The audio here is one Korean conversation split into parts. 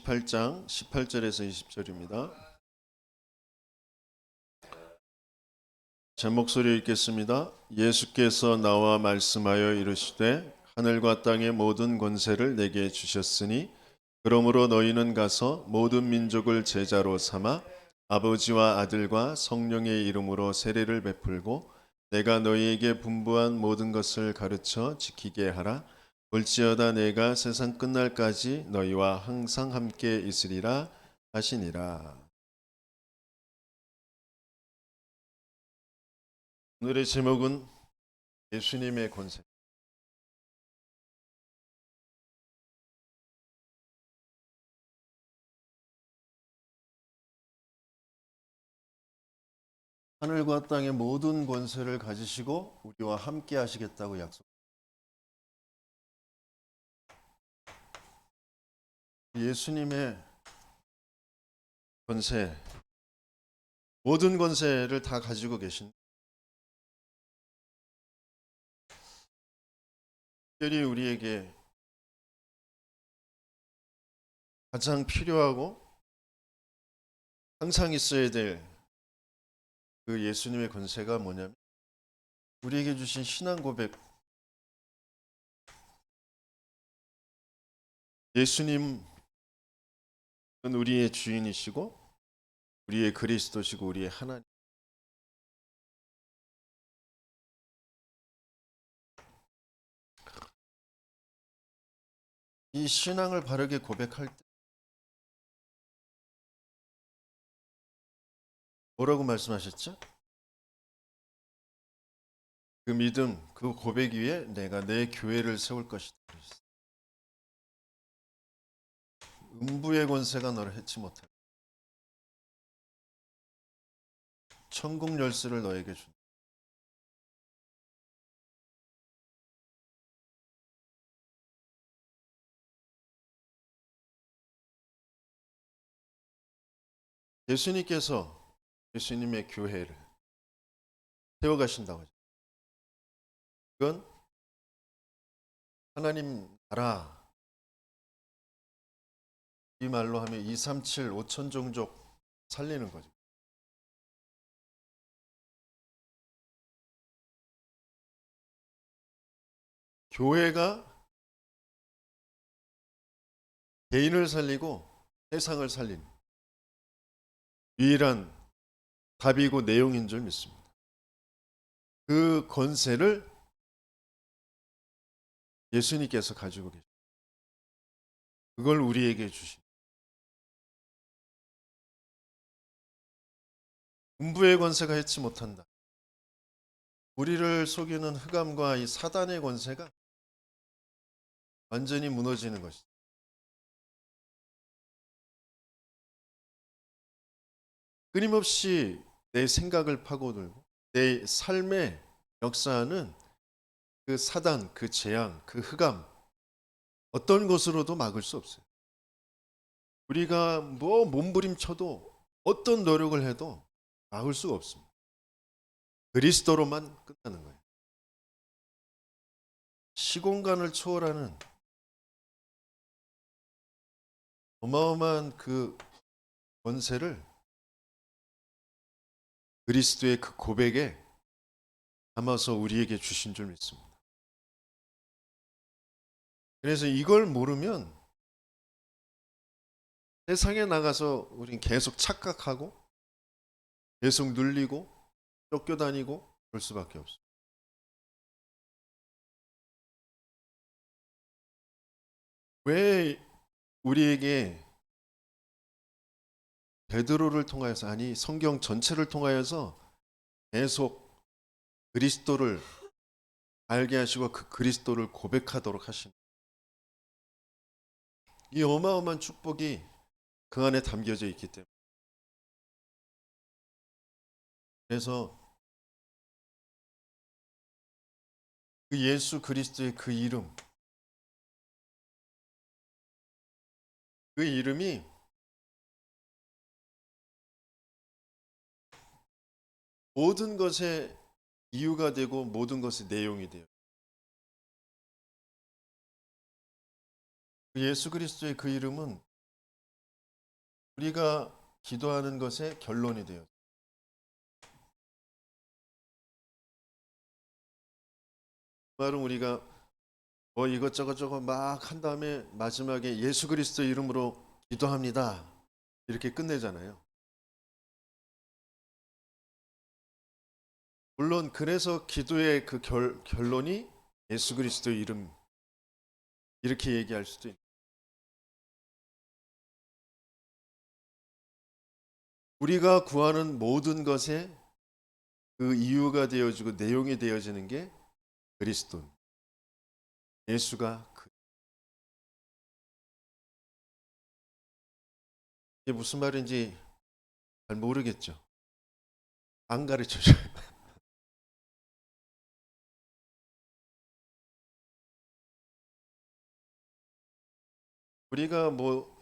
18장 18절에서 20절입니다. 제 목소리 읽겠습니다. 예수께서 나와 말씀하여 이르시되 하늘과 땅의 모든 권세를 내게 주셨으니 그러므로 너희는 가서 모든 민족을 제자로 삼아 아버지와 아들과 성령의 이름으로 세례를 베풀고 내가 너희에게 분부한 모든 것을 가르쳐 지키게 하라. 볼지어다 내가 세상 끝날까지 너희와 항상 함께 있으리라 하시니라. 오늘의 제목은 예수님의 권세. 하늘과 땅의 모든 권세를 가지시고 우리와 함께 하시겠다고 약속. 예수님의 권세, 모든 권세를 다 가지고 계신, 특별히 우리에게 가장 필요하고 항상 있어야 될 그 예수님의 권세가 뭐냐면 우리에게 주신 신앙 고백. 예수님은 우리의 주인이시고 우리의 그리스도시고 우리의 하나님. 이 신앙을 바르게 고백할 때 뭐라고 말씀하셨죠? 그 믿음, 그 고백 위에 내가 내 교회를 세울 것이다. 음부의 권세가 너를 해치 못할. 천국 열쇠를 너에게 준다. 예수님께서 예수님의 교회를 세워가신다고 하죠. 그건 하나님 나라, 이 말로 하면 237 5천 종족 살리는 거죠. 교회가 개인을 살리고 세상을 살리는 유일한 답이고 내용인 줄 믿습니다. 그 권세를 예수님께서 가지고 계십니다. 그걸 우리에게 주신. 음부의 권세가 해치 못한다. 우리를 속이는 흑암과 이 사단의 권세가 완전히 무너지는 것이다. 끊임없이 내 생각을 파고들고 내 삶의 역사하는 그 사단, 그 재앙, 그 흑암, 어떤 것으로도 막을 수 없어요. 우리가 뭐 몸부림쳐도 어떤 노력을 해도 막을 수가 없습니다. 그리스도로만 끝나는 거예요. 시공간을 초월하는 어마어마한 그 권세를 그리스도의 그 고백에 담아서 우리에게 주신 줄 믿습니다. 그래서 이걸 모르면 세상에 나가서 우린 계속 착각하고 계속 눌리고 쫓겨다니고 그럴 수밖에 없어요. 왜 우리에게 베드로를 통하여서, 아니 성경 전체를 통하여서 계속 그리스도를 알게 하시고 그 그리스도를 고백하도록 하신 이 어마어마한 축복이 그 안에 담겨져 있기 때문에, 그래서 그 예수 그리스도의 그 이름, 그 이름이 모든 것의 이유가 되고 모든 것의 내용이 돼요. 그 예수 그리스도의 그 이름은 우리가 기도하는 것의 결론이 돼요. 그 말은 우리가 이것저것 저것 막 한 다음에 마지막에 예수 그리스도 이름으로 기도합니다. 이렇게 끝내잖아요. 물론 그래서 기도의 그 결론이 예수 그리스도 이름 이렇게 얘기할 수도 있는. 우리가 구하는 모든 것에 그 이유가 되어지고 내용이 되어지는 게 그리스도. 예수가 이게 무슨 말인지 잘 모르겠죠. 안 가르쳐줘요. 우리가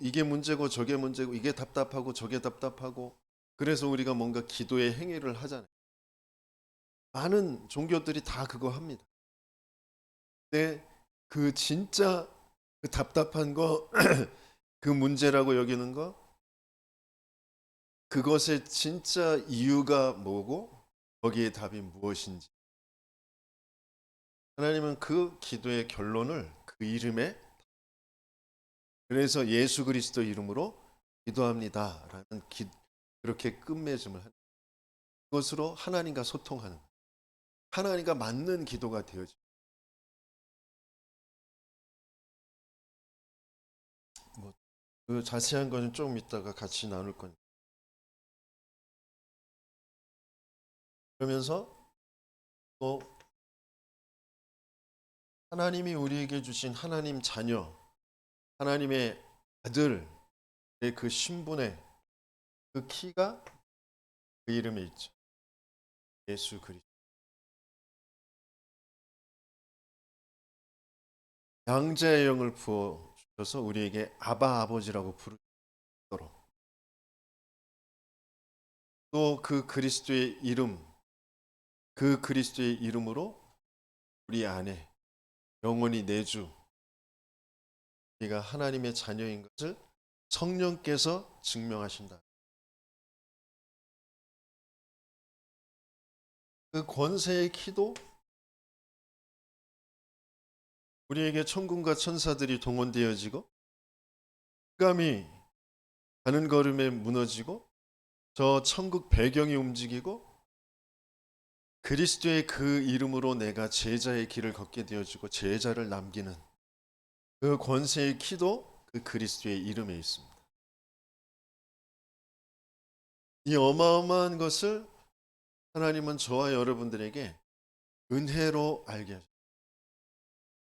이게 문제고 저게 문제고 이게 답답하고 저게 답답하고 그래서 우리가 뭔가 기도의 행위를 하잖아요. 많은 종교들이 다 그거 합니다. 근데 그 진짜 그 답답한 거, 그 문제라고 여기는 거, 그것의 진짜 이유가 뭐고 거기에 답이 무엇인지. 하나님은 그 기도의 결론을 그 이름에 그래서 예수 그리스도 이름으로 기도합니다라는 그렇게 끝맺음을 하는 그것으로 하나님과 소통하는 하나님과 맞는 기도가 되어져. 그 자세한 거는 조금 이따가 같이 나눌 거니까. 그러면서 또 하나님이 우리에게 주신 하나님 자녀, 하나님의 아들의 그 신분의 그 키가 그 이름에 있죠. 예수 그리스도. 양자의 영을 부어 주셔서 우리에게 아바 아버지라고 부르도록 또 그 그리스도의 이름, 그 그리스도의 이름으로 우리 안에 영원히 내주 우리가 하나님의 자녀인 것을 성령께서 증명하신다. 그 권세의 키도 우리에게 천군과 천사들이 동원되어지고 흑암이 가는 걸음에 무너지고 저 천국 배경이 움직이고 그리스도의 그 이름으로 내가 제자의 길을 걷게 되어지고 제자를 남기는 그 권세의 키도 그 그리스도의 이름에 있습니다. 이 어마어마한 것을 하나님은 저와 여러분들에게 은혜로 알게 하셨습니다.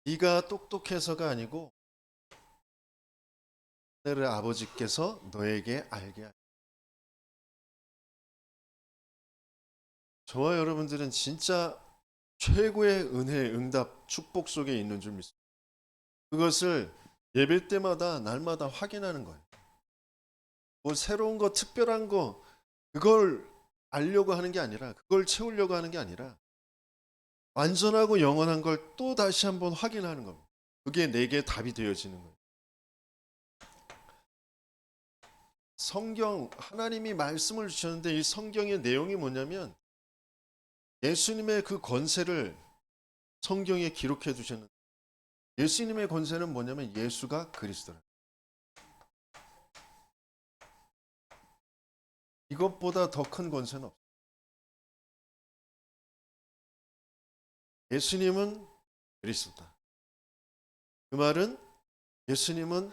네가 똑똑해서가 아니고 하늘 아버지께서 너에게 알게 하셨습니다. 저와 여러분들은 진짜 최고의 은혜, 응답, 축복 속에 있는 줄 믿습니다. 그것을 예배 때마다 날마다 확인하는 거예요. 새로운 거, 특별한 거 그걸 알려고 하는 게 아니라 그걸 채우려고 하는 게 아니라 완전하고 영원한 걸 또 다시 한번 확인하는 겁니다. 그게 내게 답이 되어지는 거예요. 성경 하나님이 말씀을 주셨는데 이 성경의 내용이 뭐냐면 예수님의 그 권세를 성경에 기록해 두셨는데 예수님의 권세는 뭐냐면 예수가 그리스도라. 이것보다 더 큰 권세는 없어요. 예수님은 그리스도다. 그 말은 예수님은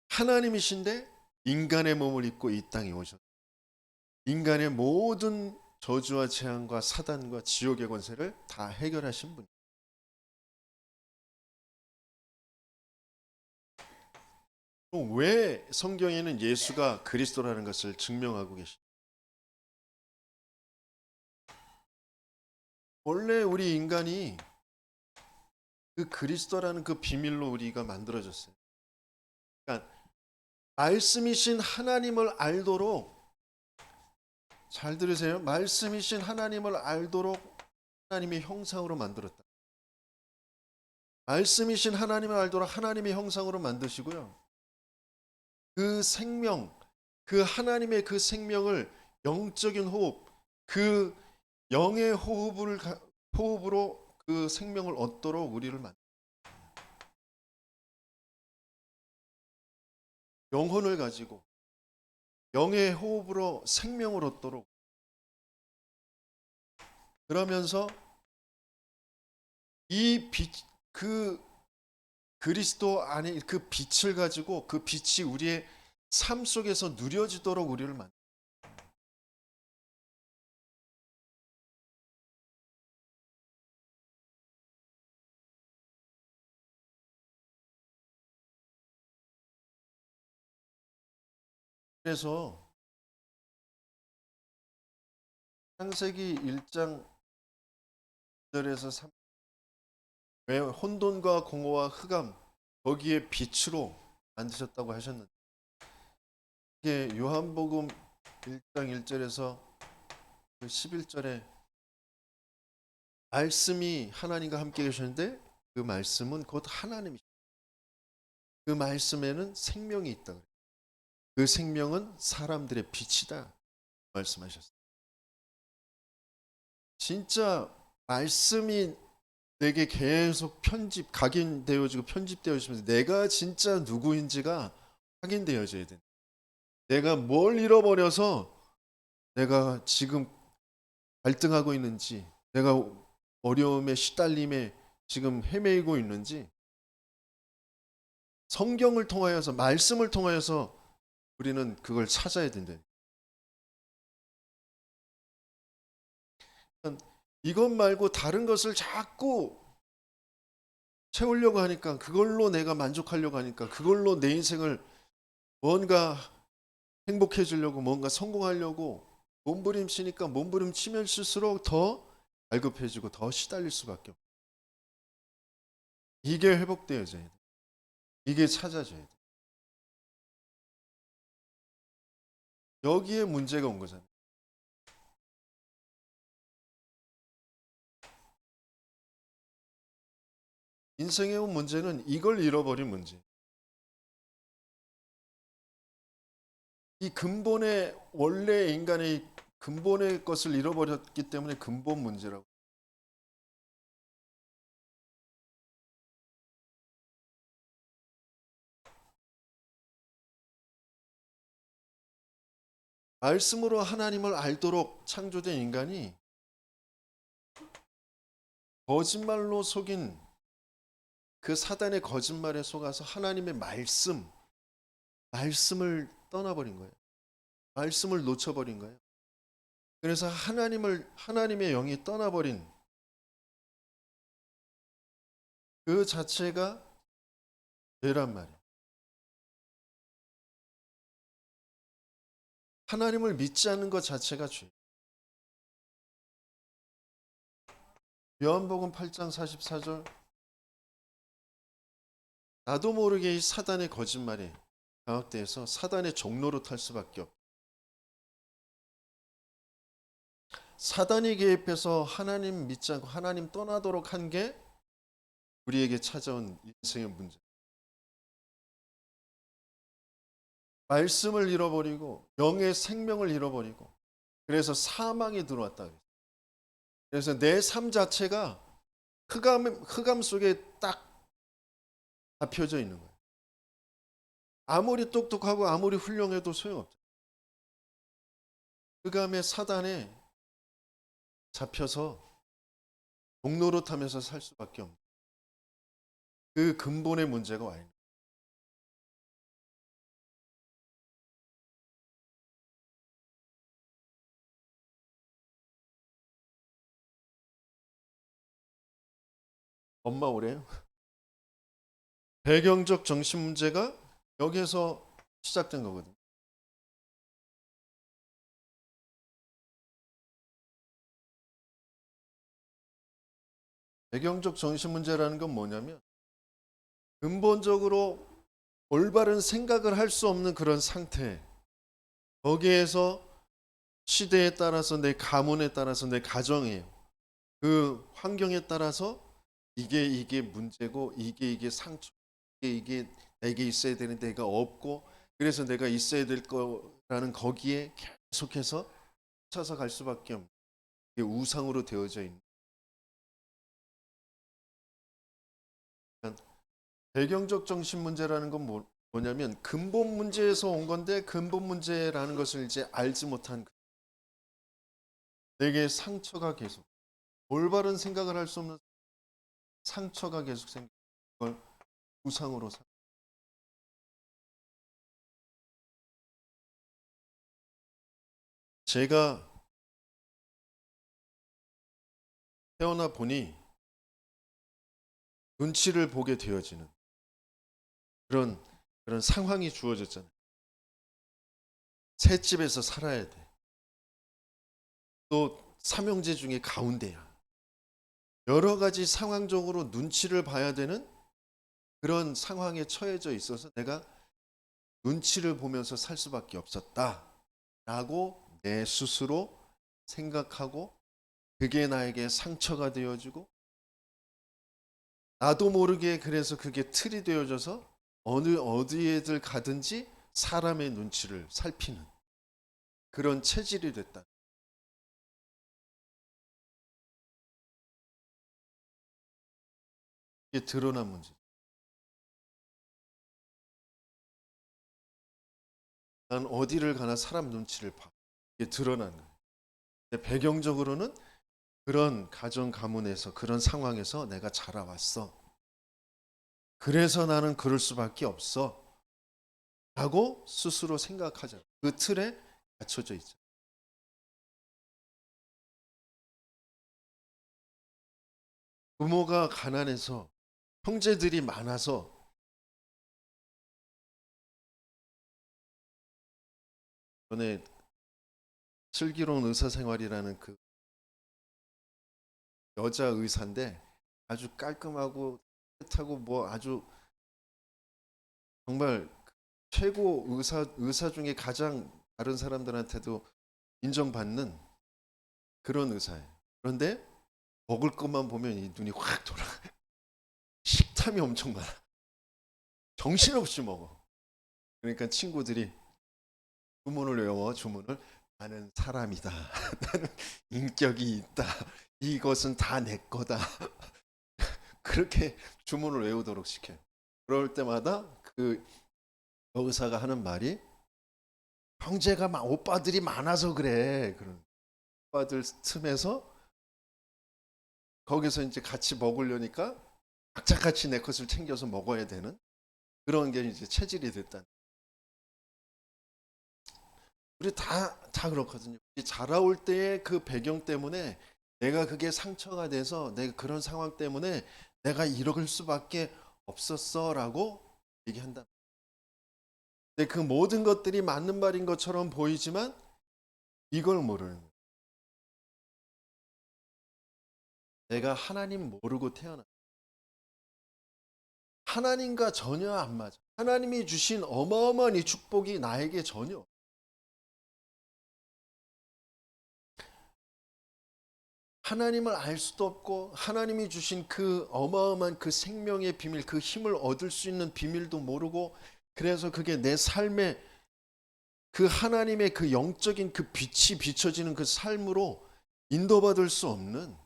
하나님이신데 인간의 몸을 입고 이 땅에 오셨다. 인간의 모든 저주와 재앙과 사단과 지옥의 권세를 다 해결하신 분. 왜 성경에는 예수가 그리스도라는 것을 증명하고 계십니까? 원래 우리 인간이 그 그리스도라는 그 비밀로 우리가 만들어졌어요. 그러니까 말씀이신 하나님을 알도록 잘 들으세요. 말씀이신 하나님을 알도록 하나님의 형상으로 만들었다. 말씀이신 하나님을 알도록 하나님의 형상으로 만드시고요. 그 생명, 그 하나님의 그 생명을 영적인 호흡, 그 영의 호흡으로 그 생명을 얻도록 우리를 영혼을 가지고 영의 호흡으로 생명을 얻도록, 그러면서 이 빛, 그 그리스도 안에 그 빛을 가지고 그 빛이 우리의 삶 속에서 누려지도록 우리를 그래서 창세기 1장 1절에서 3, 왜 혼돈과 공허와 흑암 거기에 빛으로 만드셨다고 하셨는데, 이게 요한복음 1장 1절에서 11절에 말씀이 하나님과 함께 계셨는데 그 말씀은 곧 하나님이시죠. 그 말씀에는 생명이 있다. 그 생명은 사람들의 빛이다 말씀하셨어요. 진짜 말씀이 내게 계속 각인되어지고 편집되어지면서 내가 진짜 누구인지가 확인되어져야 돼. 내가 뭘 잃어버려서 내가 지금 갈등하고 있는지, 내가 어려움에 시달림에 지금 헤매이고 있는지, 성경을 통하여서, 말씀을 통하여서 우리는 그걸 찾아야 된다. 이것 말고 다른 것을 자꾸 채우려고 하니까, 그걸로 내가 만족하려고 하니까, 그걸로 내 인생을 뭔가 행복해지려고, 뭔가 성공하려고 몸부림치니까 몸부림치면 칠수록 더 갈급해지고 더 시달릴 수밖에 없어요. 이게 회복되어져야 돼. 이게 찾아져야 돼. 여기에 문제가 온 거잖아요. 인생의 온 문제는 이걸 잃어버린 문제. 이 근본의, 원래 인간의 근본의 것을 잃어버렸기 때문에 근본 문제라고. 말씀으로 하나님을 알도록 창조된 인간이 거짓말로 속인 그 사단의 거짓말에 속아서 하나님의 말씀을 떠나버린 거예요. 말씀을 놓쳐버린 거예요. 그래서 하나님의 영이 떠나버린 그 자체가 죄란 말이에요. 하나님을 믿지 않는 것 자체가 죄. 요한복음 8장 44절, 나도 모르게 이 사단의 거짓말에 장악돼서 사단의 종로로 탈 수밖에 없고, 사단이 개입해서 하나님 믿지 않고 하나님 떠나도록 한 게 우리에게 찾아온 인생의 문제. 말씀을 잃어버리고 영의 생명을 잃어버리고, 그래서 사망이 들어왔다. 그래서 내 삶 자체가 흑암 속에 딱 잡혀져 있는 거예요. 아무리 똑똑하고 아무리 훌륭해도 소용없죠. 흑암의 사단에 잡혀서 종로로 타면서 살 수밖에 없는 그 근본의 문제가 와 있는 거예요. 엄마 오래요? 배경적 정신 문제가 여기에서 시작된 거거든요. 배경적 정신 문제라는 건 뭐냐면, 근본적으로 올바른 생각을 할 수 없는 그런 상태, 거기에서 시대에 따라서, 내 가문에 따라서, 내 가정에, 그 환경에 따라서 이게 문제고, 이게 상처, 이게 내게 있어야 되는데 내가 없고, 그래서 내가 있어야 될 거 라는 거기에 계속해서 쳐서 갈 수밖에 없는 게 우상으로 되어져 있는. 배경적 정신 문제라는 건 뭐냐면 근본 문제에서 온 건데 근본 문제라는 것을 이제 알지 못한 내게 상처가 계속 올바른 생각을 할 수 없는 상처가 계속 생기는 걸 우상으로 제가 태어나 보니 눈치를 보게 되어지는 그런 상황이 주어졌잖아요. 새 집에서 살아야 돼. 또 삼형제 중에 가운데야. 여러 가지 상황적으로 눈치를 봐야 되는 그런 상황에 처해져 있어서 내가 눈치를 보면서 살 수밖에 없었다라고 내 스스로 생각하고 그게 나에게 상처가 되어지고 나도 모르게 그래서 그게 틀이 되어져서 어디에들 가든지 사람의 눈치를 살피는 그런 체질이 됐다. 이게 드러난 문제. 난 어디를 가나 사람 눈치를 봐. 이게 드러난 거예요. 근데 배경적으로는 그런 가정 가문에서 그런 상황에서 내가 자라왔어. 그래서 나는 그럴 수밖에 없어. 라고 스스로 생각하잖아. 그 틀에 갇혀져 있죠. 부모가 가난해서 형제들이 많아서 전에 슬기로운 의사생활이라는 그 여자 의사인데 아주 깔끔하고 깨끗하고 뭐 아주 정말 최고 의사 중에 가장 다른 사람들한테도 인정받는 그런 의사예요. 그런데 먹을 것만 보면 이 눈이 확 돌아. 식탐이 엄청 많아. 정신없이 먹어. 그러니까 친구들이 주문을 외워 주문을 나는 사람이다. 나는 인격이 있다. 이것은 다 내 거다. 그렇게 주문을 외우도록 시켜요. 그럴 때마다 그 의사가 하는 말이 형제가 오빠들이 많아서 그래. 그런 오빠들 틈에서 거기서 이제 같이 먹으려니까 각자같이 내 것을 챙겨서 먹어야 되는 그런 게 이제 체질이 됐다. 우리 다 그렇거든요. 자라올 때의 그 배경 때문에 내가 그게 상처가 돼서 내가 그런 상황 때문에 내가 이럴 수밖에 없었어라고 얘기한다. 근데 그 모든 것들이 맞는 말인 것처럼 보이지만 이걸 모르는 거예요. 내가 하나님 모르고 태어났. 하나님과 전혀 안 맞아. 하나님이 주신 어마어마한 이 축복이 나에게 전혀. 하나님을 알 수도 없고 하나님이 주신 그 어마어마한 그 생명의 비밀, 그 힘을 얻을 수 있는 비밀도 모르고 그래서 그게 내 삶에 그 하나님의 그 영적인 그 빛이 비춰지는 그 삶으로 인도받을 수 없는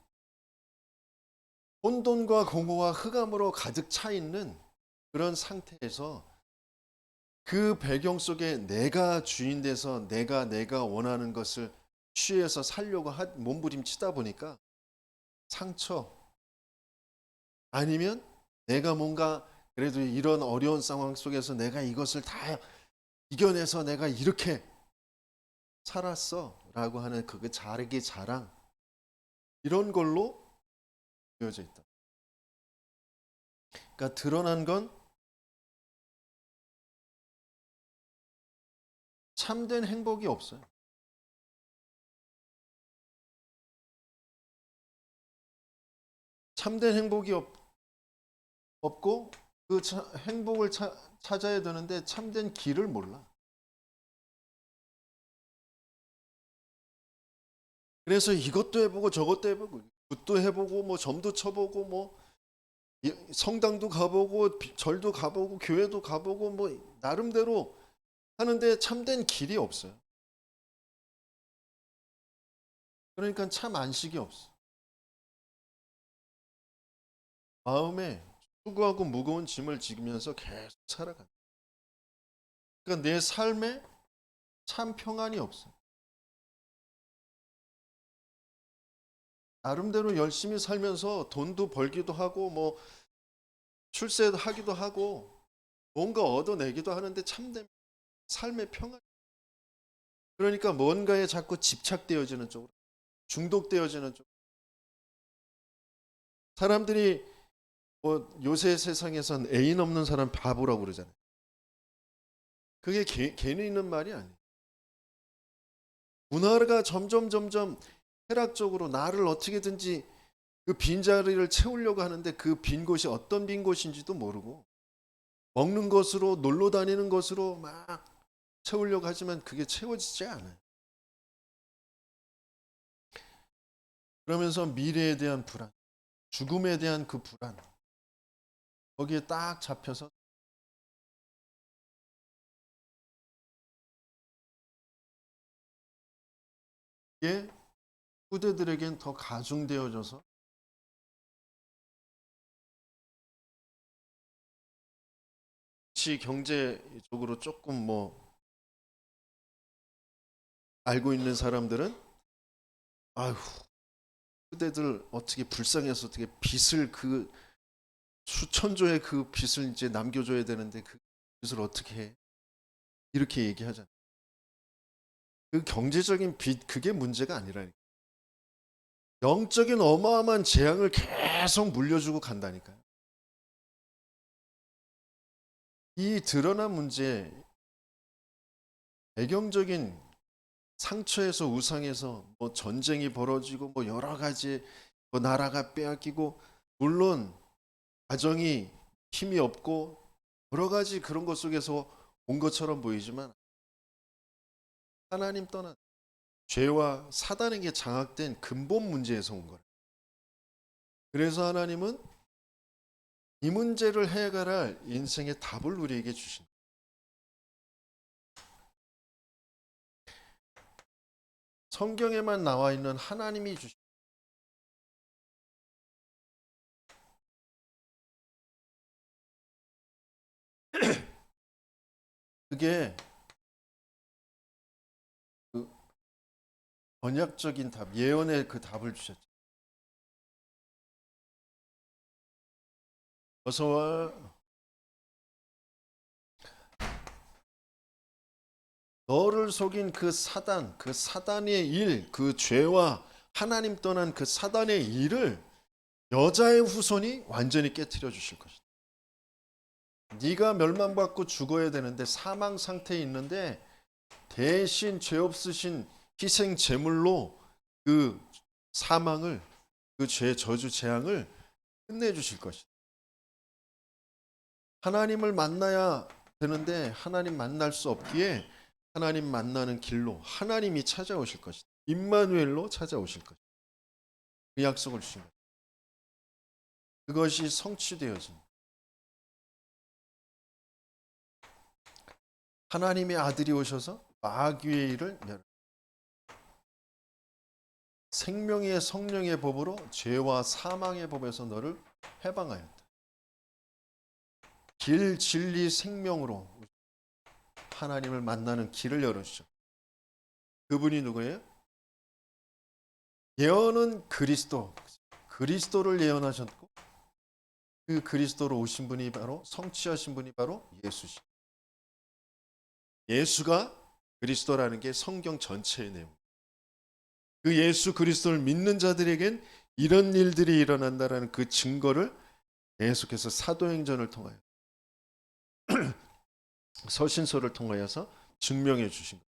혼돈과 공허와 흑암으로 가득 차 있는 그런 상태에서 그 배경 속에 내가 주인 돼서 내가 원하는 것을 취해서 살려고 몸부림치다 보니까 상처 아니면 내가 뭔가 그래도 이런 어려운 상황 속에서 내가 이것을 다 이겨내서 내가 이렇게 살았어 라고 하는 그 자기 자랑 이런 걸로 되어져 있다. 그러니까 드러난 건 참된 행복이 없어요. 참된 행복이 없고 그 행복을 찾아야 되는데 참된 길을 몰라. 그래서 이것도 해보고 저것도 해보고 굿도 해보고 뭐 점도 쳐보고 뭐 성당도 가보고 절도 가보고 교회도 가보고 뭐 나름대로 하는데 참된 길이 없어요. 그러니까 참 안식이 없어. 마음에 수고하고 무거운 짐을 지면서 계속 살아가. 그러니까 내 삶에 참 평안이 없어. 나름대로 열심히 살면서 돈도 벌기도 하고 뭐 출세하기도 하고 뭔가 얻어내기도 하는데 참된 삶의 평안. 그러니까 뭔가에 자꾸 집착되어지는 쪽으로, 중독되어지는 쪽. 사람들이 뭐 요새 세상에선 애인 없는 사람 바보라고 그러잖아요. 그게 괜히 있는 말이 아니에요. 문화가 점점 쾌락적으로 나를 어떻게든지 그 빈자리를 채우려고 하는데 그 빈 곳이 어떤 빈 곳인지도 모르고 먹는 것으로 놀러 다니는 것으로 막 채우려고 하지만 그게 채워지지 않아요. 그러면서 미래에 대한 불안, 죽음에 대한 그 불안, 거기에 딱 잡혀서 이게 후대들에겐 더 가중되어져서 경제적으로 조금 뭐 알고 있는 사람들은 아휴 후대들 어떻게 불쌍해서 어떻게 빚을 그 수천조의 그 빚을 이제 남겨줘야 되는데 그 빚을 어떻게 해? 이렇게 얘기하잖아요. 그 경제적인 빚 그게 문제가 아니라니까. 영적인 어마어마한 재앙을 계속 물려주고 간다니까요. 이 드러난 문제 배경적인 상처에서 우상에서 뭐 전쟁이 벌어지고 뭐 여러 가지 뭐 나라가 빼앗기고 물론 가정이 힘이 없고 여러 가지 그런 것 속에서 온 것처럼 보이지만 하나님 떠난 죄와 사단에게 장악된 근본 문제에서 온 거예요. 그래서 하나님은 이 문제를 해결할 인생의 답을 우리에게 주신 거예요. 성경에만 나와 있는 하나님이 주신 그게 그 언약적인 답, 예언의 그 답을 주셨죠. 어서 와. 너를 속인 그 사단, 그 사단의 일, 그 죄와 하나님 떠난 그 사단의 일을 여자의 후손이 완전히 깨뜨려 주실 것이다. 네가 멸망받고 죽어야 되는데 사망 상태에 있는데 대신 죄 없으신 희생 제물로 그 사망을 그 죄 저주 재앙을 끝내 주실 것이다. 하나님을 만나야 되는데 하나님 만날 수 없기에 하나님 만나는 길로 하나님이 찾아오실 것이다. 임마누엘로 찾아오실 것이다. 그 약속을 주신 거예요. 그것이 성취되어진 하나님의 아들이 오셔서 마귀의 일을 멸 생명의 성령의 법으로 죄와 사망의 법에서 너를 해방하였다. 길, 진리, 생명으로 하나님을 만나는 길을 열어주죠. 그분이 누구예요? 예언은 그리스도, 그리스도를 예언하셨고 그 그리스도로 오신 분이 바로 성취하신 분이 바로 예수시. 예수가 그리스도라는 게 성경 전체의 내용. 그 예수 그리스도를 믿는 자들에겐 이런 일들이 일어난다라는 그 증거를 계속해서 사도행전을 통하여 서신서를 통하여서 증명해 주신 거예요.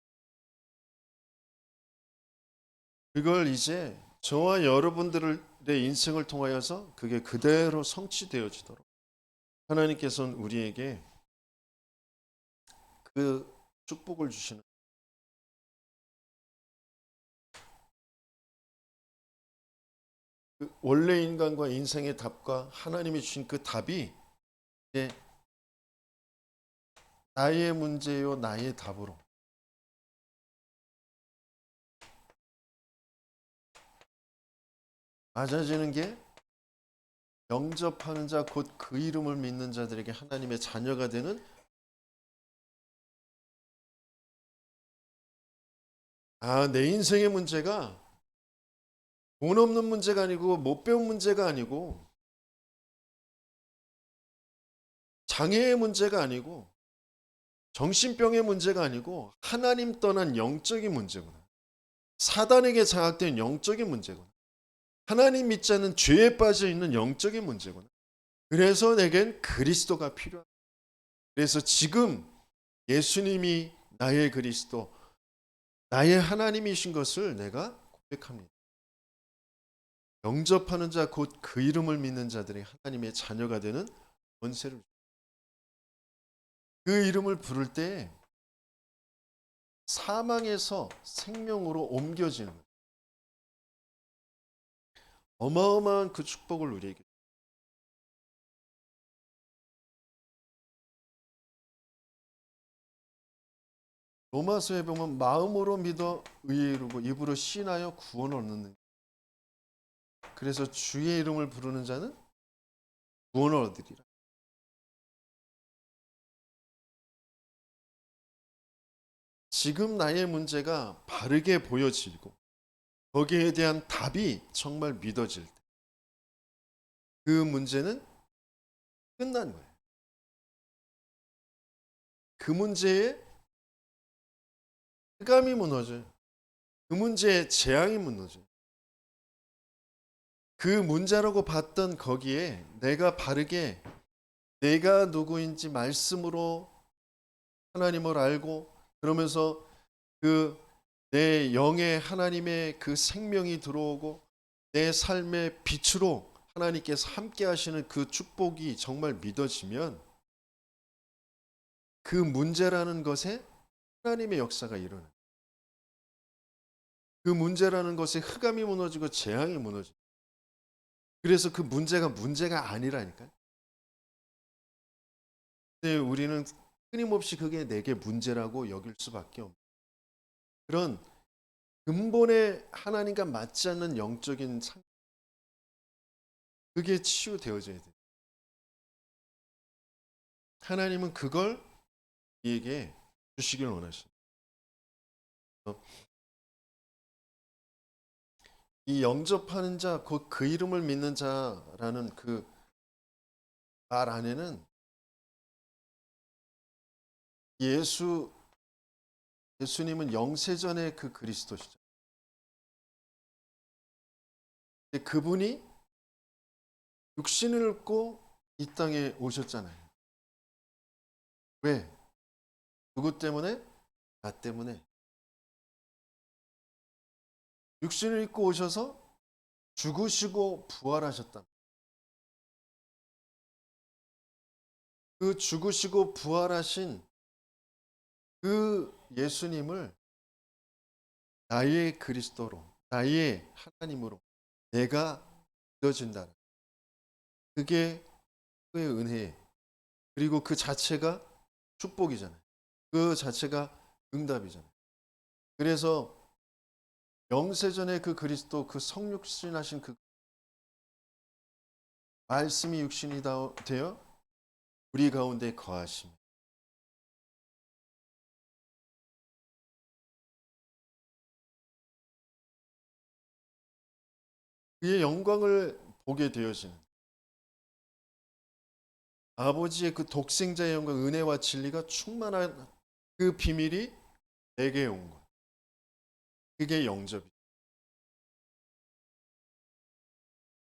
그걸 이제 저와 여러분들의 인생을 통하여서 그게 그대로 성취되어지도록 하나님께서는 우리에게 그 축복을 주시는 그 원래 인간과 인생의 답과 하나님이 주신 그 답이 이제 나의 문제요, 나의 답으로. 맞아지는 게 영접하는 자, 곧 그 이름을 믿는 자들에게 하나님의 자녀가 되는, 내 인생의 문제가 돈 없는 문제가 아니고 못 배운 문제가 아니고 장애의 문제가 아니고 정신병의 문제가 아니고 하나님 떠난 영적인 문제구나. 사단에게 장악된 영적인 문제구나. 하나님 믿지 않는 죄에 빠져 있는 영적인 문제구나. 그래서 내겐 그리스도가 필요하다. 그래서 지금 예수님이 나의 그리스도, 나의 하나님이신 것을 내가 고백합니다. 영접하는 자, 곧 그 이름을 믿는 자들이 하나님의 자녀가 되는 권세를, 그 이름을 부를 때 사망에서 생명으로 옮겨지는 어마어마한 그 축복을 우리에게. 로마서에 보면 마음으로 믿어 의에 이르고 입으로 시인하여 구원을 얻는. 그래서 주의 이름을 부르는 자는 구원을 얻으리라. 지금 나의 문제가 바르게 보여지고 거기에 대한 답이 정말 믿어질 때 그 문제는 끝난 거예요. 그 문제에 흑암이 무너져요. 그 문제에 재앙이 무너져요. 그 문제라고 봤던 거기에 내가 바르게 내가 누구인지 말씀으로 하나님을 알고, 그러면서 그 내 영에 하나님의 그 생명이 들어오고 내 삶의 빛으로 하나님께서 함께 하시는 그 축복이 정말 믿어지면 그 문제라는 것에 하나님의 역사가 일어나요. 그 문제라는 것에 흑암이 무너지고 재앙이 무너지고, 그래서 그 문제가 아니라니까요. 근데 우리는 끊임없이 그게 내게 문제라고 여길 수밖에 없는 그런 근본의 하나님과 맞지 않는 영적인 그게 치유되어져야 돼요. 하나님은 그걸 우리에게 주시길 원하십니다. 이 영접하는 자, 곧 그 이름을 믿는 자라는 그 말 안에는 예수님은 영세전의 그 그리스도시죠. 그분이 육신을 입고 이 땅에 오셨잖아요. 왜? 누구 때문에? 나 때문에. 육신을 입고 오셔서 죽으시고 부활하셨다. 그 죽으시고 부활하신 그 예수님을 나의 그리스도로, 나의 하나님으로 내가 믿어진다. 그게 그의 은혜, 그리고 그 자체가 축복이잖아요. 그 자체가 응답이잖아요. 그래서 영세전의 그 그리스도, 그 성육신하신 그 말씀이 육신이 되어 우리 가운데 거하심. 그의 영광을 보게 되어지는 아버지의 그 독생자의 영광, 은혜와 진리가 충만한 그 비밀이 내게 온 것. 그게 영접이.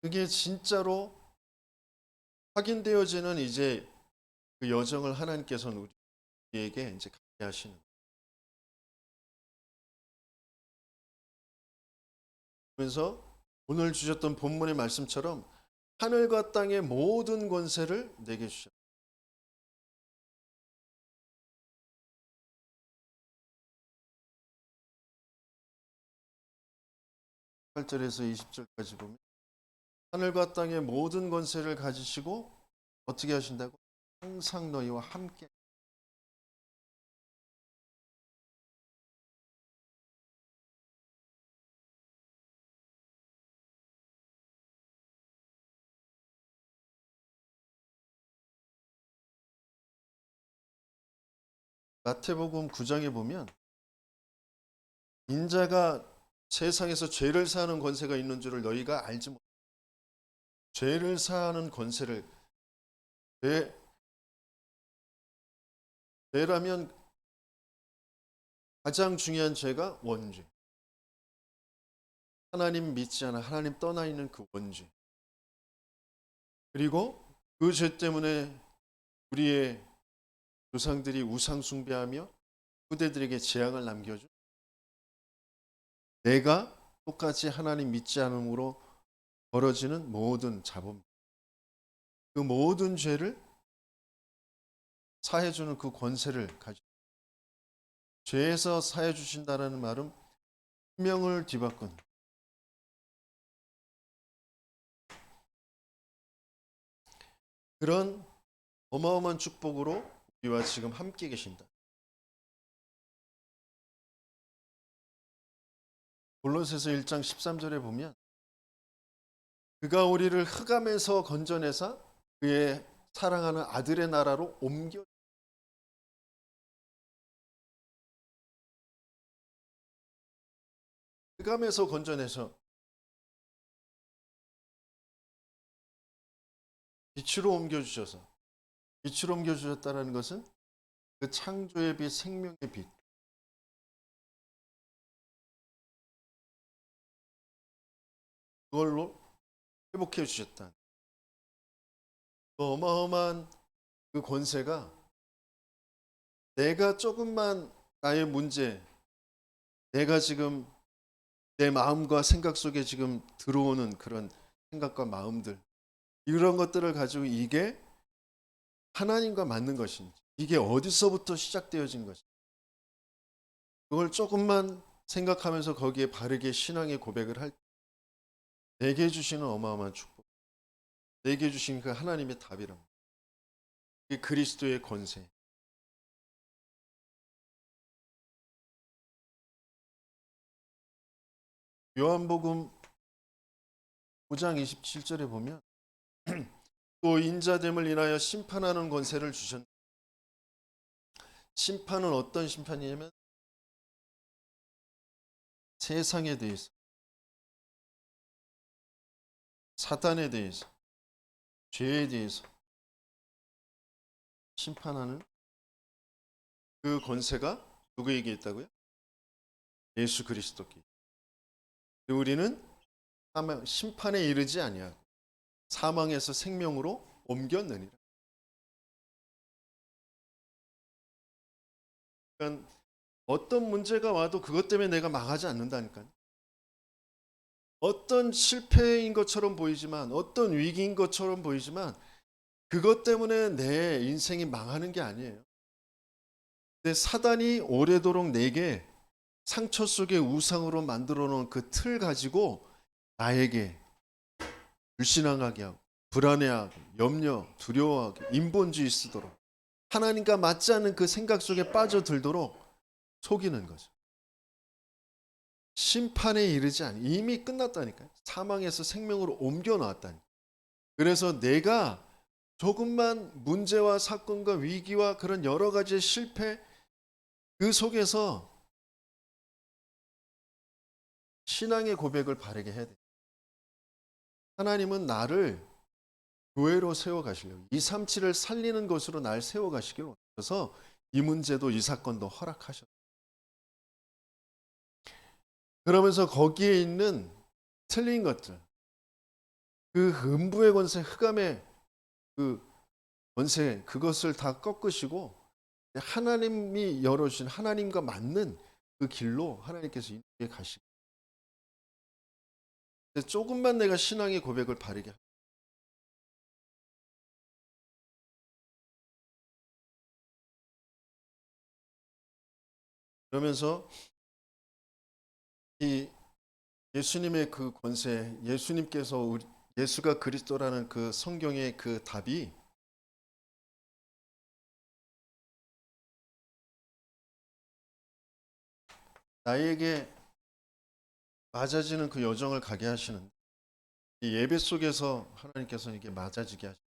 그게 진짜로 확인되어지는 이제 그 여정을 하나님께서는 우리에게 이제 갖게 하시는. 그래서 오늘 주셨던 본문의 말씀처럼 하늘과 땅의 모든 권세를 내게 주셨다. 8절에서 20절까지 보면 하늘과 땅의 모든 권세를 가지시고 어떻게 하신다고? 항상 너희와 함께. 마태복음 9장에 보면 인자가 세상에서 죄를 사하는 권세가 있는 줄을 너희가 알지 못. 죄를 사하는 권세를 죄라면 가장 중요한 죄가 원죄. 하나님 믿지 않아 하나님 떠나 있는 그 원죄. 그리고 그 죄 때문에 우리의 조상들이 우상 숭배하며 후대들에게 재앙을 남겨준 내가 똑같이 하나님 믿지 않음으로 벌어지는 모든 자범, 그 모든 죄를 사해주는 그 권세를 가지고 죄에서 사해 주신다라는 말은 생명을 뒤바꾸는 그런 어마어마한 축복으로 우리와 지금 함께 계신다. 골로새서 1장 13절에 보면 그가 우리를 흑암에서 건져내사 그의 사랑하는 아들의 나라로 옮겨 흑암에서 건져내서 빛으로 옮겨주셔서 빛으로 옮겨주셨다는 것은 그 창조의 빛, 생명의 빛, 그걸로 회복해 주셨다. 그 어마어마한 그 권세가 내가 조금만 나의 문제, 내가 지금 내 마음과 생각 속에 지금 들어오는 그런 생각과 마음들, 이런 것들을 가지고 이게 하나님과 맞는 것인지, 이게 어디서부터 시작되어진 것인지, 그걸 조금만 생각하면서 거기에 바르게 신앙의 고백을 할 때 내게 주시는 어마어마한 축복, 내게 주신 그 하나님의 답이란 이 그리스도의 권세. 요한복음 9장 27절에 보면 또 인자됨을 인하여 심판하는 권세를 주셨. 심판은 어떤 심판이냐면 세상에 대해서, 사단에 대해서, 죄에 대해서 심판하는 그 권세가 누구에게 있다고요? 예수 그리스도께. 우리는 심판에 이르지 아니하고 사망에서 생명으로 옮겼느니라. 그러니까 어떤 문제가 와도 그것 때문에 내가 망하지 않는다니까요. 어떤 실패인 것처럼 보이지만, 어떤 위기인 것처럼 보이지만 그것 때문에 내 인생이 망하는 게 아니에요. 근데 사단이 오래도록 내게 상처 속의 우상으로 만들어 놓은 그 틀 가지고 나에게 불신앙하게 하고 불안해하고 염려, 두려워하고 인본주의 쓰도록 하나님과 맞지 않는 그 생각 속에 빠져들도록 속이는 거죠. 심판에 이르지 않니 이미 끝났다니까요. 사망에서 생명으로 옮겨 놨다니. 그래서 내가 조금만 문제와 사건과 위기와 그런 여러 가지의 실패 그 속에서 신앙의 고백을 바르게 해야 돼. 하나님은 나를 교회로 세워 가시려고 237을 살리는 것으로 날 세워 가시기로 하셔서 이 문제도 이 사건도 허락하셨어요. 그러면서 거기에 있는 틀린 것들, 그 음부의 권세, 흑암의 그 권세, 그것을 다 꺾으시고 하나님이 열어주신 하나님과 맞는 그 길로 하나님께서 인도해 가시고 조금만 내가 신앙의 고백을 바르게 그러면서 이 예수님의 그 권세, 예수님께서 예수가 그리스도라는 그 성경의 그 답이 나에게 맞아지는 그 여정을 가게 하시는 이 예배 속에서 하나님께서 이게 맞아지게 하시는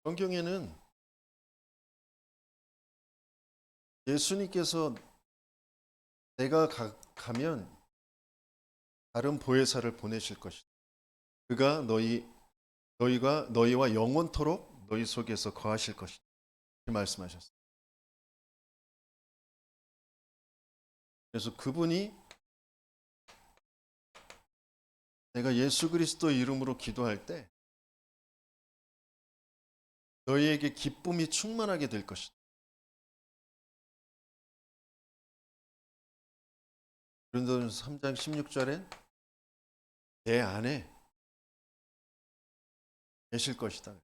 성경에는 예수님께서 내가 가면 다른 보혜사를 보내실 것이다. 그가 너희와 영원토록 너희 속에서 거하실 것이다. 이렇게 말씀하셨어요. 그래서 그분이 내가 예수 그리스도 이름으로 기도할 때 너희에게 기쁨이 충만하게 될 것이다. 고린도전서 3장 16절엔 내 안에 계실 것이다.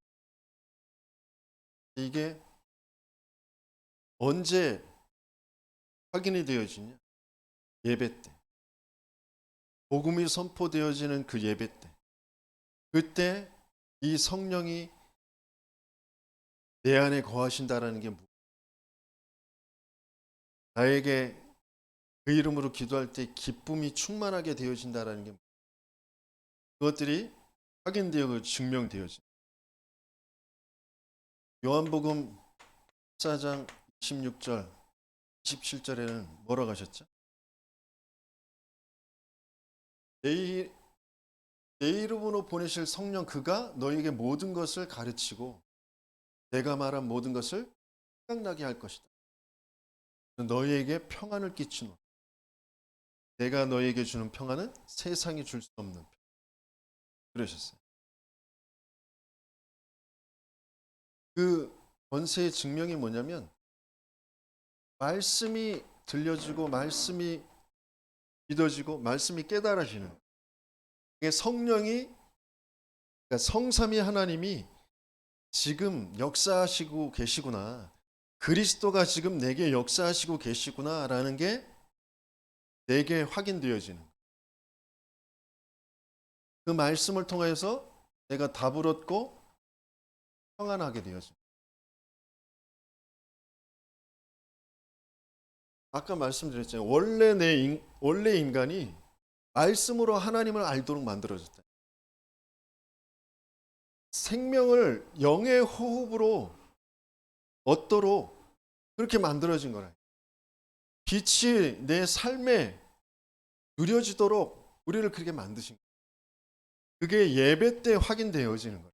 이게 언제 확인이 되어지냐? 예배 때. 복음이 선포되어지는 그 예배 때. 그때 이 성령이 내 안에 거하신다라는 게 나에게 그 이름으로 기도할 때 기쁨이 충만하게 되어진다라는 게 그것들이 확인되고 증명되어진. 요한복음 14장 26절 27절에는 뭐라고 하셨죠? 내 이름으로 보내실 성령 그가 너에게 모든 것을 가르치고 내가 말한 모든 것을 생각나게 할 것이다. 너희에게 평안을 끼치노. 내가 너희에게 주는 평안은 세상이 줄 수 없는 평안. 그러셨어요. 그 권세의 증명이 뭐냐면 말씀이 들려지고 말씀이 믿어지고 말씀이 깨달아지는 거예요. 이게 성령이 그러니까 성삼위 하나님이 지금 역사하시고 계시구나. 그리스도가 지금 내게 역사하시고 계시구나라는 게 내게 확인되어지는 그 말씀을 통해서 내가 답을 얻고 평안하게 되어집니다. 아까 말씀드렸잖아요. 원래 인간이 말씀으로 하나님을 알도록 만들어졌다. 생명을 영의 호흡으로 얻도록 그렇게 만들어진 거라. 빛이 내 삶에 누려지도록 우리를 그렇게 만드신 거예요. 그게 예배 때 확인되어지는 거예요.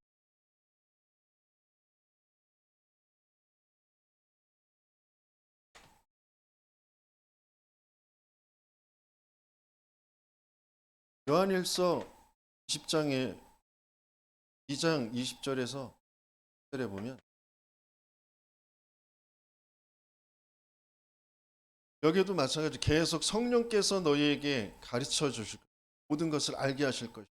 요한일서 20장에 2장 20절에서 10절에 보면 여기에도 마찬가지로 계속 성령께서 너희에게 가르쳐 주실 모든 것을 알게 하실 것이다.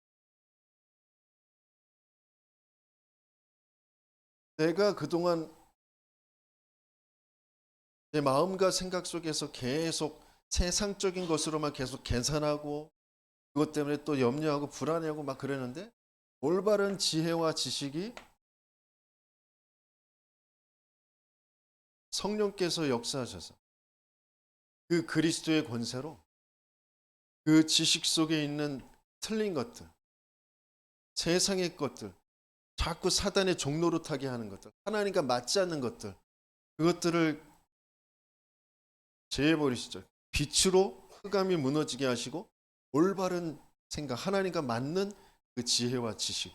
내가 그동안 내 마음과 생각 속에서 계속 세상적인 것으로만 계속 계산하고 그것 때문에 또 염려하고 불안해하고 막 그러는데 올바른 지혜와 지식이 성령께서 역사하셔서 그 그리스도의 권세로 그 지식 속에 있는 틀린 것들, 세상의 것들, 자꾸 사단의 종로로 타게 하는 것들, 하나님과 맞지 않는 것들, 그것들을 제해버리시죠. 빛으로 흑암이 무너지게 하시고 올바른 생각, 하나님과 맞는 그 지혜와 지식,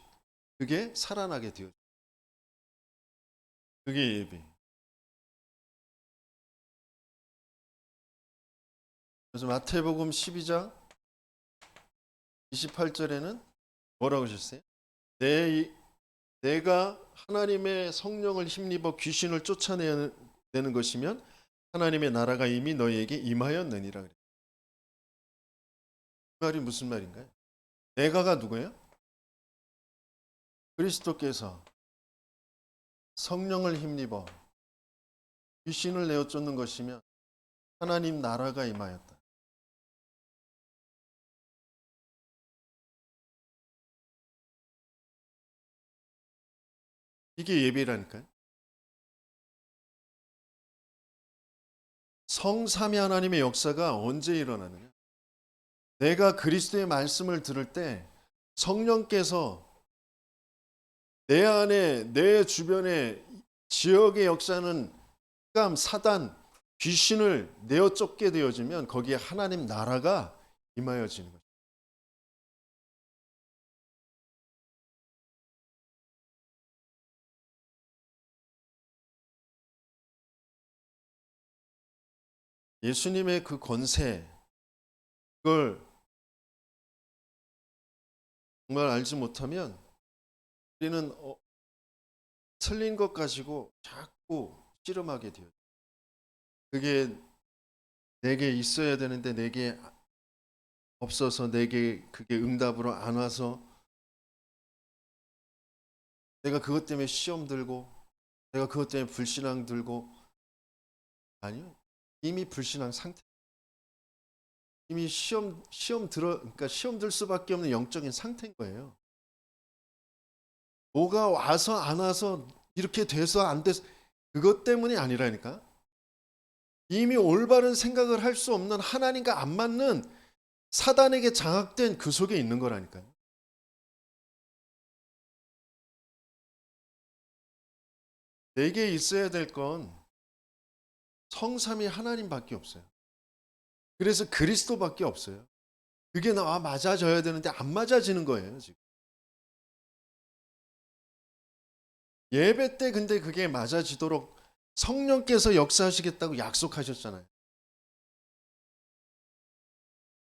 그게 살아나게 되어요. 그게 예배. 그래서 마태복음 12장 28절에는 뭐라고 하셨어요? 내가 하나님의 성령을 힘입어 귀신을 쫓아내는 것이면 하나님의 나라가 이미 너희에게 임하였느니라 그래요. 그 말이 무슨 말인가요? 내가가 누구예요? 그리스도께서 성령을 힘입어 귀신을 내어 쫓는 것이면 하나님 나라가 임하였다. 이게 예배라니까요. 성삼위 하나님의 역사가 언제 일어나느냐? 내가 그리스도의 말씀을 들을 때 성령께서 내 안에, 내 주변에 지역의 역사는 흑암, 사단, 귀신을 내어 쫓게 되어지면 거기에 하나님 나라가 임하여지는 거죠. 예수님의 그 권세, 그걸 정말 알지 못하면 우리는 틀린 것 가지고 자꾸 씨름하게 돼요. 그게 내게 있어야 되는데 내게 없어서, 내게 그게 응답으로 안 와서 내가 그것 때문에 시험 들고, 내가 그것 때문에 불신앙 들고. 아니요, 이미 불신앙 상태, 이미 그러니까 시험 들 수밖에 없는 영적인 상태인 거예요. 뭐가 와서 안 와서, 이렇게 돼서 안 돼서, 그것 때문이 아니라니까. 이미 올바른 생각을 할 수 없는, 하나님과 안 맞는 사단에게 장악된 그 속에 있는 거라니까요. 내게 있어야 될 건 성삼위 하나님밖에 없어요. 그래서 그리스도밖에 없어요. 그게 나와 맞아져야 되는데 안 맞아지는 거예요, 지금. 예배 때 근데 그게 맞아지도록 성령께서 역사하시겠다고 약속하셨잖아요.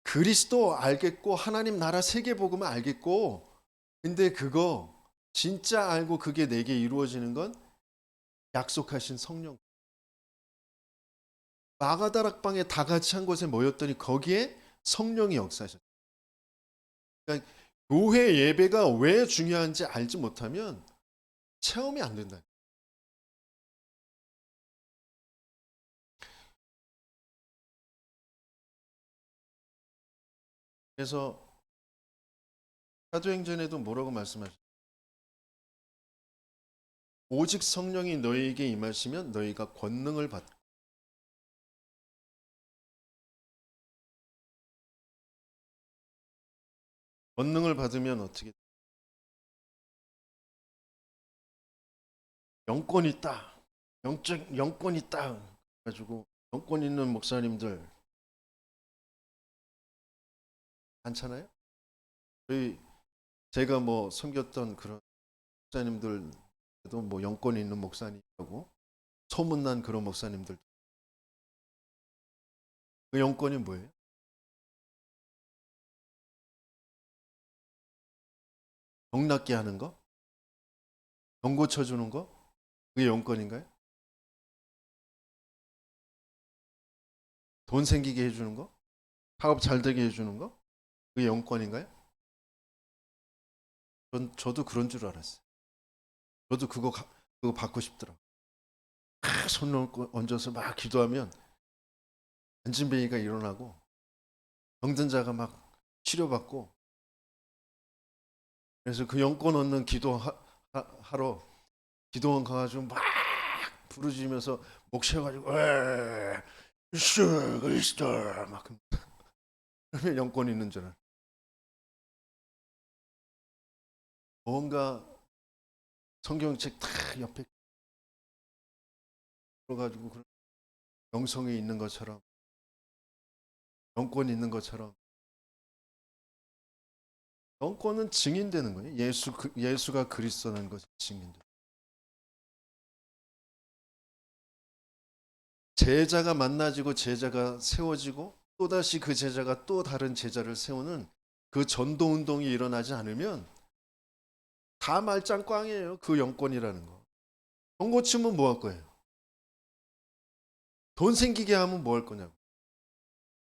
그리스도 알겠고 하나님 나라 세계복음을 알겠고, 근데 그거 진짜 알고 그게 내게 이루어지는 건 약속하신 성령. 마가다락방에 다 같이 한 곳에 모였더니 거기에 성령이 역사하셨어요. 그러니까 교회 예배가 왜 중요한지 알지 못하면 체험이 안 된다. 그래서 사도행전에도 뭐라고 말씀하셨어요? 오직 성령이 너희에게 임하시면 너희가 권능을 받고. 권능을 받으면 어떻게? 영권 있다. 영적 영권 있다. 가지고 영권 있는 목사님들 많잖아요. 제가 뭐 섬겼던 그런 목사님들도 뭐 영권 있는 목사님하고 소문난 그런 목사님들. 그 영권이 뭐예요? 병 낫게 하는 거? 병 고쳐주는 거? 그게 영권인가요? 돈 생기게 해주는 거? 사업 잘 되게 해주는 거? 그게 영권인가요? 저도 그런 줄 알았어요. 저도 그거 받고 싶더라고요. 손 얹어서 막 기도하면 안진뱅이가 일어나고 병든 자가 막 치료받고. 그래서 그 영권 얻는 하러 기도원 가가지고 막 부르짖으면서 목 쉬어가지고 그리스도 그리스도 막 그러면 영권 있는 줄 알아. 뭔가 성경책 다 옆에 들어가지고 그런 영성이 있는 것처럼, 영권이 있는 것처럼. 영권은 증인되는 거예요. 예수가 그리스도라는 것이 증인돼. 제자가 만나지고 제자가 세워지고 또다시 그 제자가 또 다른 제자를 세우는 그 전도 운동이 일어나지 않으면 다 말짱꽝이에요. 그 영권이라는 거. 돈 고치면 뭐 할 거예요? 돈 생기게 하면 뭐 할 거냐고.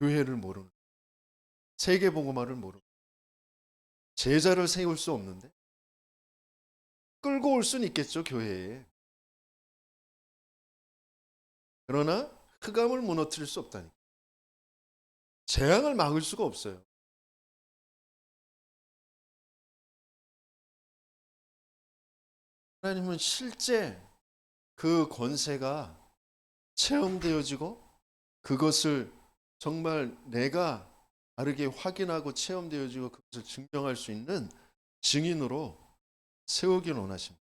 교회를 모르는, 세계복음화를 모르는, 제자를 세울 수 없는데 끌고 올 수는 있겠죠, 교회에. 그러나 흑암을 무너뜨릴 수 없다니. 재앙을 막을 수가 없어요. 하나님은 실제 그 권세가 체험되어지고 그것을 정말 내가 다르게 확인하고 체험되어지고 그것을 증명할 수 있는 증인으로 세우길 원하십니다.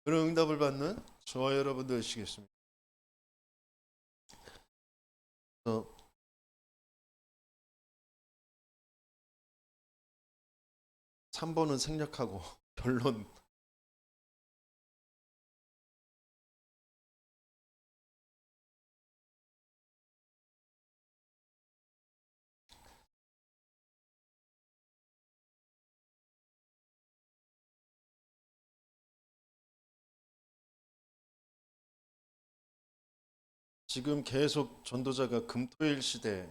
그런 응답을 받는 저와 여러분 되시겠습니다. 3번은 생략하고 결론. 지금 계속 전도자가 금토일 시대,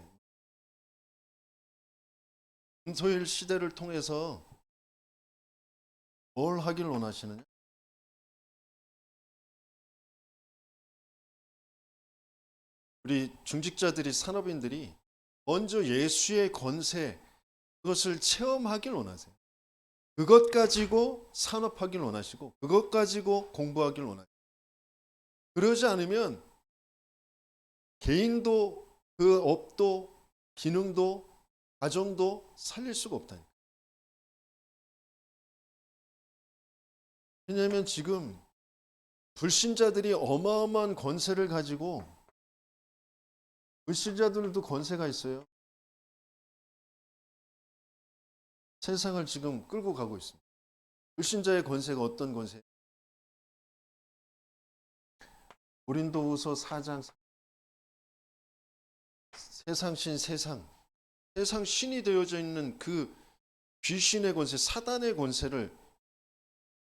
금토일 시대를 통해서 뭘 하길 원하시느냐? 우리 중직자들이, 산업인들이 먼저 예수의 권세, 그것을 체험하길 원하세요. 그것 가지고 산업하길 원하시고, 그것 가지고 공부하길 원하시고. 그러지 않으면 개인도, 그 업도, 기능도, 가정도 살릴 수가 없다니까. 왜냐하면 지금 불신자들이 어마어마한 권세를 가지고, 불신자들도 권세가 있어요. 세상을 지금 끌고 가고 있습니다. 불신자의 권세가 어떤 권세? 고린도후서 4장, 세상신, 세상 신이 되어져 있는 그 귀신의 권세, 사단의 권세를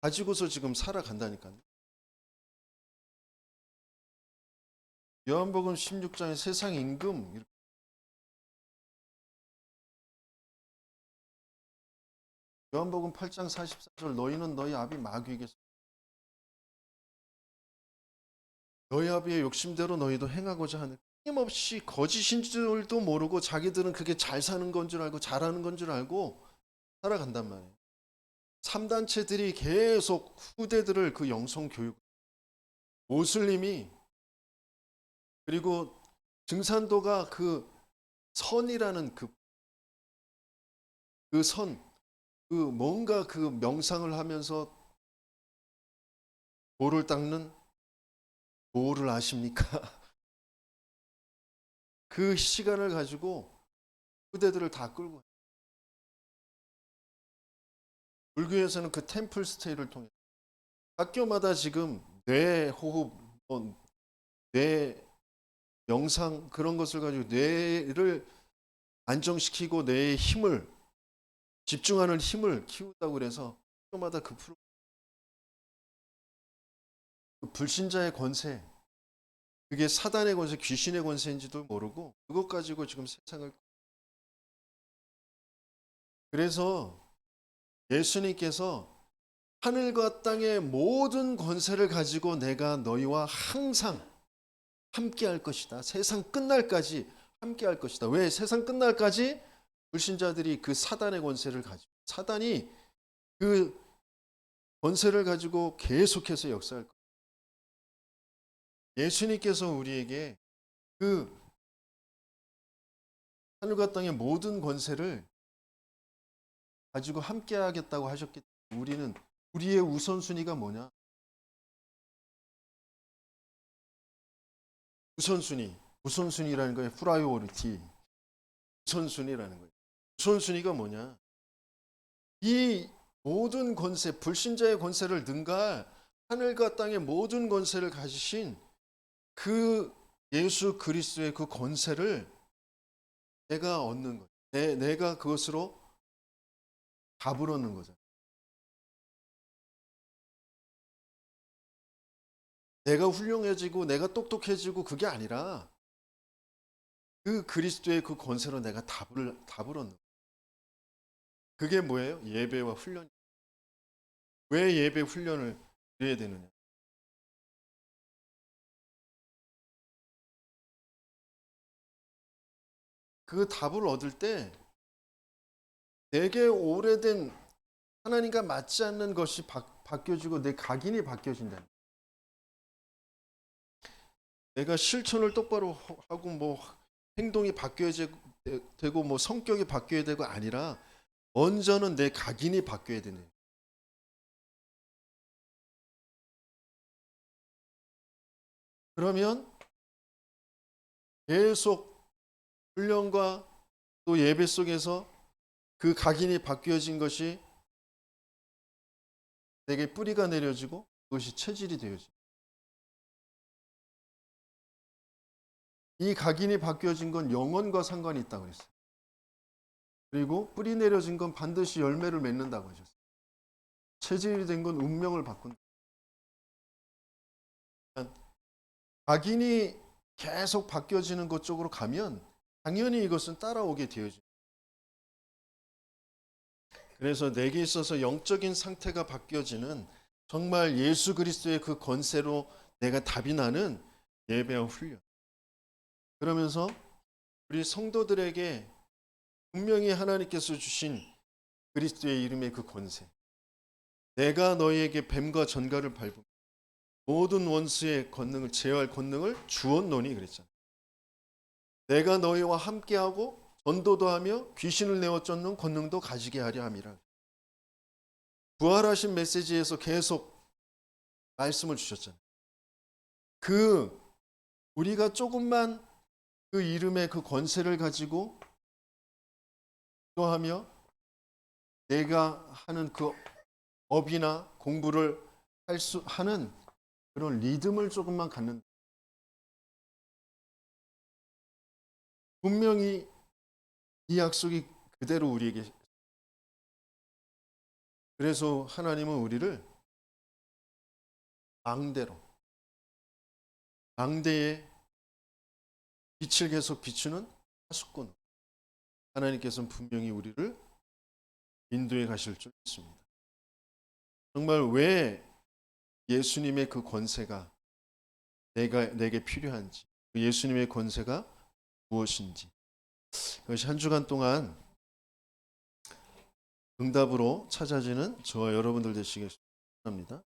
가지고서 지금 살아간다니까요. 요한복음 16장에 세상 임금, 요한복음 8장 44절, 너희는 너희 아비 마귀에게서 너희 아비의 욕심대로 너희도 행하고자 하는, 끊임없이 거짓인 줄도 모르고 자기들은 그게 잘 사는 건 줄 알고 잘하는 건 줄 알고 살아간단 말이에요. 3단체들이 계속 후대들을 그 영성 교육, 모슬림이, 그리고 증산도가 그 선이라는 그 선, 그 뭔가 그 명상을 하면서 돌을 닦는, 도를 아십니까? 그 시간을 가지고 후대들을 다 끌고 가요. 불교에서는 그 템플 스테이를 통해 학교마다 지금 뇌 호흡, 뇌 명상, 그런 것을 가지고 뇌를 안정시키고 뇌의 힘을, 집중하는 힘을 키운다고 그래서 학교마다 그 불신자의 권세, 그게 사단의 권세, 귀신의 권세인지도 모르고 그것 가지고 지금 세상을. 그래서 예수님께서 하늘과 땅의 모든 권세를 가지고 내가 너희와 항상 함께 할 것이다. 세상 끝날까지 함께 할 것이다. 왜? 세상 끝날까지 불신자들이 그 사단의 권세를 가지고, 사단이 그 권세를 가지고 계속해서 역사할 거예요. 예수님께서 우리에게 그 하늘과 땅의 모든 권세를 가지고 함께 하겠다고 하셨기 때문에 우리는, 우리의 우선순위가 뭐냐? 우선순위라는 거예요. 프라이오리티. 우선순위라는 거예요. 우선순위가 뭐냐? 이 모든 권세, 불신자의 권세를 능가할 하늘과 땅의 모든 권세를 가지신 그 예수 그리스도의 그 권세를 내가 얻는 거예요. 내가 그것으로 답을 얻는 거죠. 내가 훌륭해지고 내가 똑똑해지고 그게 아니라 그 그리스도의 그 권세로 내가 답을 얻는 거예요. 그게 뭐예요? 예배와 훈련. 왜 예배 훈련을 드려야 되느냐? 그 답을 얻을 때 내게 오래된 하나님과 맞지 않는 것이 바뀌어지고 내 각인이 바뀌어진다. 내가 실천을 똑바로 하고 뭐 행동이 바뀌어야 되고 뭐 성격이 바뀌어야 되고 아니라 먼저는 내 각인이 바뀌어야 되네. 그러면 계속 훈련과 또 예배 속에서 그 각인이 바뀌어진 것이 내게 뿌리가 내려지고 그것이 체질이 되어지고, 이 각인이 바뀌어진 건 영혼과 상관이 있다고 그랬어요. 그리고 뿌리 내려진 건 반드시 열매를 맺는다고 하셨어요. 체질이 된 건 운명을 바꾼다. 각인이 계속 바뀌어지는 것 쪽으로 가면 당연히 이것은 따라오게 되어집니다. 그래서 내게 있어서 영적인 상태가 바뀌어지는, 정말 예수 그리스도의 그 권세로 내가 답이 나는 예배와 훈련. 그러면서 우리 성도들에게 분명히 하나님께서 주신 그리스도의 이름의 그 권세, 내가 너희에게 뱀과 전갈을 밟으며 모든 원수의 권능을 제어할 권능을 주었노니 그랬잖아요. 내가 너희와 함께하고 전도도 하며 귀신을 내어 쫓는 권능도 가지게 하려 함이라. 부활하신 메시지에서 계속 말씀을 주셨잖아요. 우리가 조금만 그 이름의 그 권세를 가지고 기도하며 내가 하는 그 업이나 공부를 하는 그런 리듬을 조금만 갖는, 분명히 이 약속이 그대로 우리에게, 그래서 하나님은 우리를 망대에 빛을 계속 비추는 하수꾼, 하나님께서는 분명히 우리를 인도해 가실 줄 믿습니다. 정말 왜 예수님의 그 권세가 내게 필요한지, 그 예수님의 권세가 무엇인지, 그것이 한 주간 동안 응답으로 찾아지는 저와 여러분들 되시길 바랍니다.